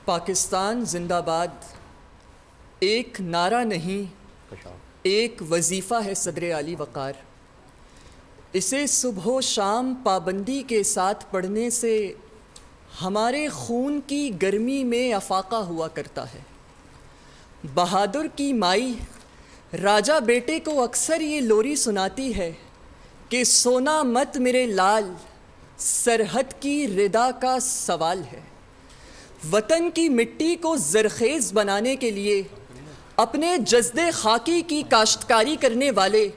پاکستان زندہ باد ایک نعرہ نہیں، ایک وظیفہ ہے صدر اعلی وقار۔ اسے صبح و شام پابندی کے ساتھ پڑھنے سے ہمارے خون کی گرمی میں افاقہ ہوا کرتا ہے۔ بہادر کی مائی راجہ بیٹے کو اکثر یہ لوری سناتی ہے کہ سونا مت میرے لال، سرحد کی ردا کا سوال ہے۔ وطن کی مٹی کو زرخیز بنانے کے لیے اپنے جسد خاکی کی کاشتکاری کرنے والے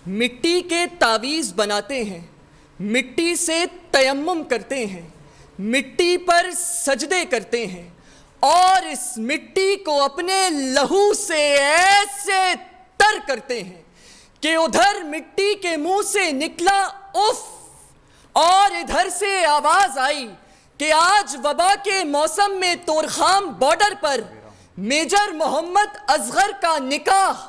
مٹی کے تعویذ بناتے ہیں، مٹی سے تیمم کرتے ہیں، مٹی پر سجدے کرتے ہیں اور اس مٹی کو اپنے لہو سے ایسے تر کرتے ہیں کہ ادھر مٹی کے منہ سے نکلا اف اور ادھر سے آواز آئی کہ آج وبا کے موسم میں تورخام بارڈر پر میجر محمد اصغر کا نکاح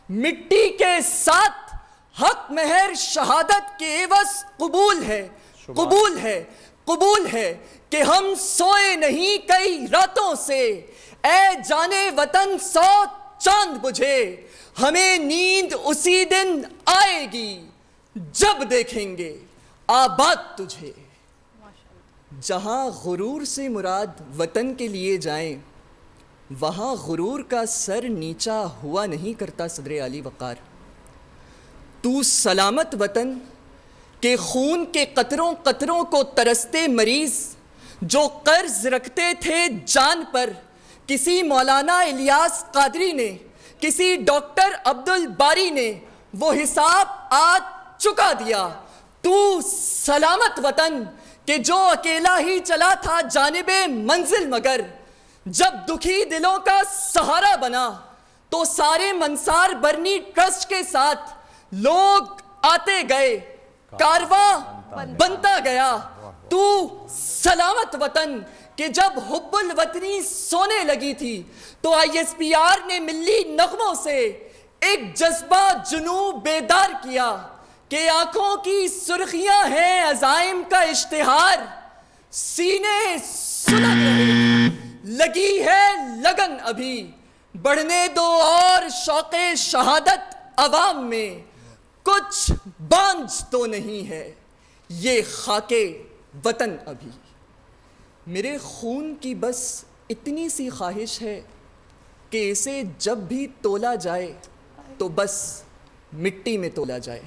مٹی کے ساتھ حق مہر شہادت کے عوض قبول ہے، قبول ہے، قبول ہے کہ ہم سوئے نہیں کئی راتوں سے، اے جانے وطن سو چاند بجھے، ہمیں نیند اسی دن آئے گی جب دیکھیں گے آباد تجھے۔ جہاں غرور سے مراد وطن کے لیے جائیں، وہاں غرور کا سر نیچا ہوا نہیں کرتا صدر اعلی وقار۔ تو سلامت وطن کہ خون کے قطروں قطروں کو ترستے مریض جو قرض رکھتے تھے جان پر، کسی مولانا الیاس قادری نے، کسی ڈاکٹر عبدالباری نے وہ حساب آج چکا دیا۔ تو سلامت وطن کہ جو اکیلا ہی چلا تھا جانب منزل، مگر جب دکھی دلوں کا سہارا بنا تو سارے منصار برنی ٹرسٹ کے ساتھ لوگ آتے گئے، کارواں بنتا گیا۔ تو سلامت وطن کہ جب حب الوطنی سونے لگی تھی تو آئی ایس پی آر نے ملی نغموں سے ایک جذبہ جنوں بیدار کیا کہ آنکھوں کی سرخیاں ہیں عزائم کا اشتہار، سینے سلگ رہے، لگی ہے لگن ابھی، بڑھنے دو اور شوق شہادت عوام میں، کچھ بانجھ تو نہیں ہے یہ خاک وطن ابھی۔ میرے خون کی بس اتنی سی خواہش ہے کہ اسے جب بھی تولا جائے تو بس مٹی میں تولا جائے۔